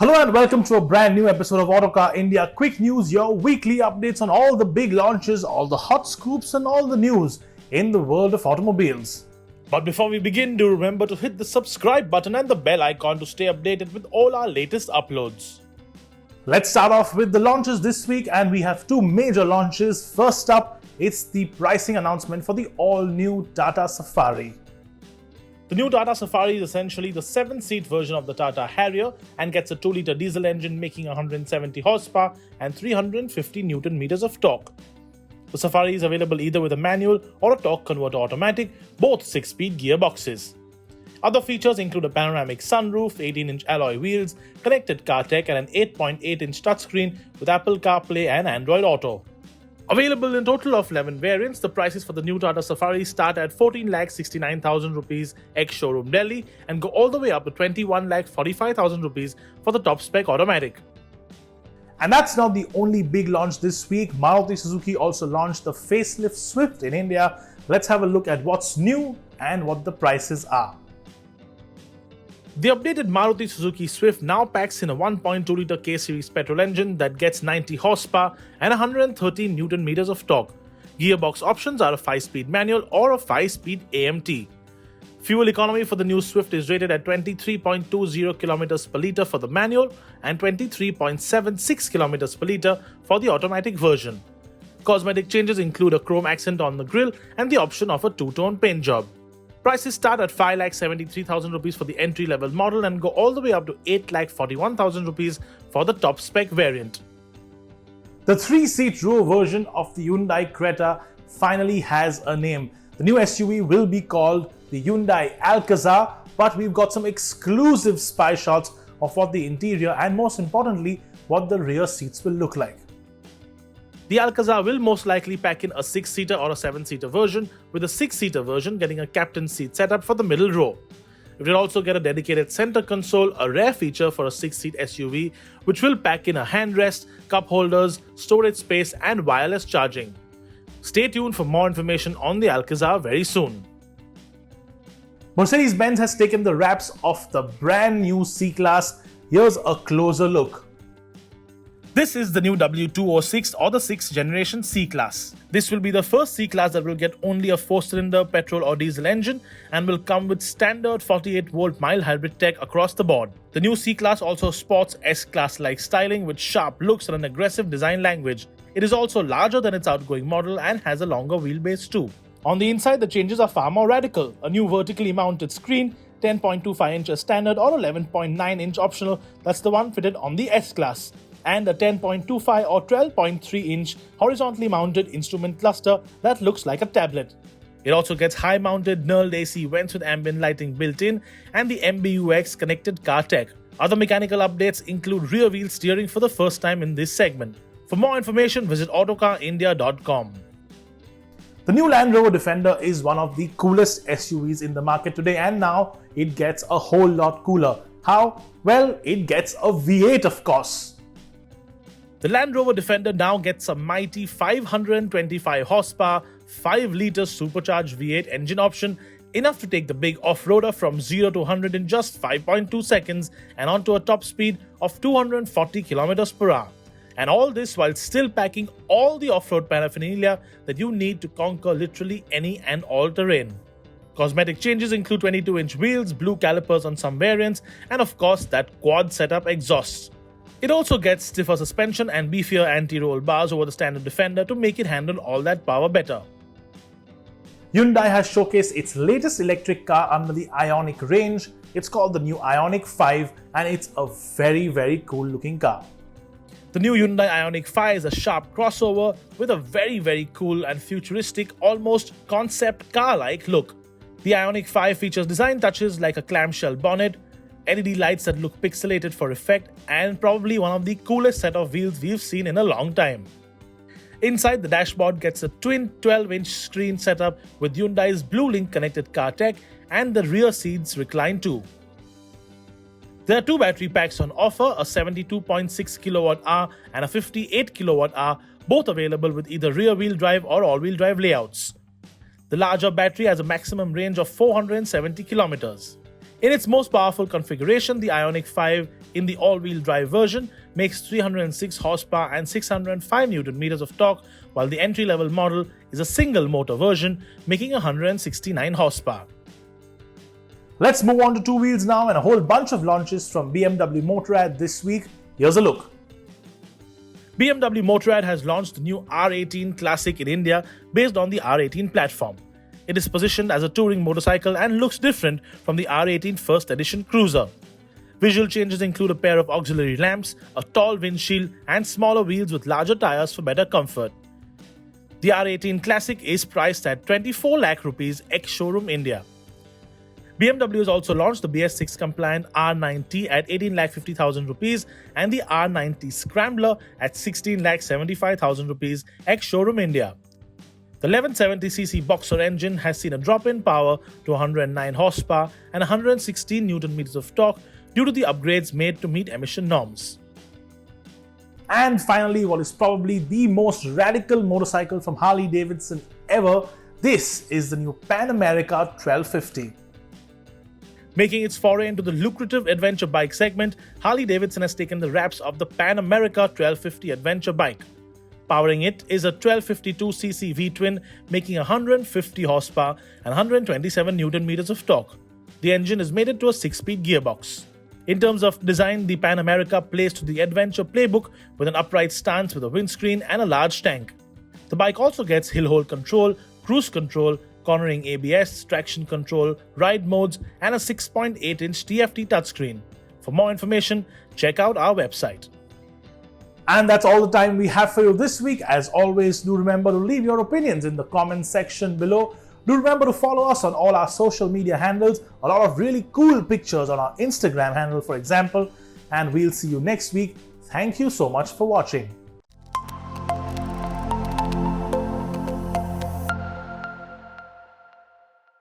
Hello and welcome to a brand new episode of Autocar India Quick News, your weekly updates on all the big launches, all the hot scoops and all the news in the world of automobiles. But before we begin, do remember to hit the subscribe button and the bell icon to stay updated with all our latest uploads. Let's start off with the launches this week, and we have two major launches. First up, it's the pricing announcement for the all-new Tata Safari. The new Tata Safari is essentially the 7-seat version of the Tata Harrier and gets a 2-litre diesel engine making 170 horsepower and 350 Newton meters of torque. The Safari is available either with a manual or a torque converter automatic, both 6-speed gearboxes. Other features include a panoramic sunroof, 18-inch alloy wheels, connected car tech and an 8.8-inch touchscreen with Apple CarPlay and Android Auto. Available in total of 11 variants, the prices for the new Tata Safari start at 14,69,000 rupees ex-showroom Delhi and go all the way up to 21,45,000 rupees for the top spec automatic. And that's not the only big launch this week. Maruti Suzuki also launched the Facelift Swift in India. Let's have a look at what's new and what the prices are. The updated Maruti Suzuki Swift now packs in a 1.2-litre K-series petrol engine that gets 90 horsepower and 113 Newton meters of torque. Gearbox options are a 5-speed manual or a 5-speed AMT. Fuel economy for the new Swift is rated at 23.20 km per litre for the manual and 23.76 km per litre for the automatic version. Cosmetic changes include a chrome accent on the grille and the option of a two-tone paint job. Prices start at 5,73,000 rupees for the entry-level model and go all the way up to 8,41,000 rupees for the top spec variant. The 3-seat Rover version of the Hyundai Creta finally has a name. The new SUV will be called the Hyundai Alcazar, but we've got some exclusive spy shots of what the interior and most importantly, what the rear seats will look like. The Alcazar will most likely pack in a 6-seater or a 7-seater version, with a 6-seater version getting a captain's seat setup for the middle row. It will also get a dedicated center console, a rare feature for a 6-seat SUV, which will pack in a handrest, cup holders, storage space and wireless charging. Stay tuned for more information on the Alcazar very soon. Mercedes-Benz has taken the wraps off the brand new C-Class. Here's a closer look. This is the new W206 or the 6th generation C-Class. This will be the first C-Class that will get only a 4-cylinder petrol or diesel engine and will come with standard 48-volt mild hybrid tech across the board. The new C-Class also sports S-Class-like styling with sharp looks and an aggressive design language. It is also larger than its outgoing model and has a longer wheelbase too. On the inside, the changes are far more radical. A new vertically mounted screen, 10.25 inches standard or 11.9 inch optional, that's the one fitted on the S-Class. And a 10.25 or 12.3 inch horizontally mounted instrument cluster that looks like a tablet. It also gets high mounted knurled AC vents with ambient lighting built in and the MBUX connected car tech. Other mechanical updates include rear wheel steering for the first time in this segment. For more information, visit autocarindia.com. The new Land Rover Defender is one of the coolest SUVs in the market today, and now it gets a whole lot cooler. How? Well, it gets a V8 of course. The Land Rover Defender now gets a mighty 525 horsepower, 5-litre supercharged V8 engine option, enough to take the big off-roader from 0 to 100 in just 5.2 seconds and onto a top speed of 240 km per hour. And all this while still packing all the off-road paraphernalia that you need to conquer literally any and all terrain. Cosmetic changes include 22-inch wheels, blue calipers on some variants, and of course that quad setup exhaust. It also gets stiffer suspension and beefier anti-roll bars over the standard Defender to make it handle all that power better. Hyundai has showcased its latest electric car under the Ioniq range. It's called the new Ioniq 5 and it's a very cool looking car. The new Hyundai Ioniq 5 is a sharp crossover with a very cool and futuristic, almost concept car-like look. The Ioniq 5 features design touches like a clamshell bonnet, LED lights that look pixelated for effect, and probably one of the coolest set of wheels we've seen in a long time. Inside, the dashboard gets a twin 12-inch screen setup with Hyundai's Blue Link connected car tech, and the rear seats recline too. There are two battery packs on offer, a 72.6 kWh and a 58 kWh, both available with either rear-wheel drive or all-wheel drive layouts. The larger battery has a maximum range of 470 kilometers. In its most powerful configuration, the Ioniq 5 in the all-wheel drive version makes 306 horsepower and 605 Newton meters of torque, while the entry-level model is a single-motor version making 169 horsepower. Let's move on to two wheels now and a whole bunch of launches from BMW Motorrad this week. Here's a look. BMW Motorrad has launched the new R18 Classic in India based on the R18 platform. It is positioned as a touring motorcycle and looks different from the R18 First Edition Cruiser. Visual changes include a pair of auxiliary lamps, a tall windshield, and smaller wheels with larger tires for better comfort. The R18 Classic is priced at 24 lakh rupees ex-showroom India. BMW has also launched the BS6 compliant R90 at 18,50,000 rupees and the R90 Scrambler at 16,75,000 rupees ex-showroom India. The 1170cc Boxer engine has seen a drop in power to 109 horsepower and 116 Newton meters of torque due to the upgrades made to meet emission norms. And finally, what is probably the most radical motorcycle from Harley Davidson ever, this is the new Pan America 1250. Making its foray into the lucrative adventure bike segment, Harley Davidson has taken the wraps of the Pan America 1250 adventure bike. Powering it is a 1252cc V-twin making 150 horsepower and 127 Newton meters of torque. The engine is mated to a 6-speed gearbox. In terms of design, the Pan America plays to the adventure playbook with an upright stance with a windscreen and a large tank. The bike also gets hill hold control, cruise control, cornering ABS, traction control, ride modes, and a 6.8-inch TFT touchscreen. For more information, check out our website. And that's all the time we have for you this week. As always, do remember to leave your opinions in the comments section below. Do remember to follow us on all our social media handles. A lot of really cool pictures on our Instagram handle, for example. And we'll see you next week. Thank you so much for watching.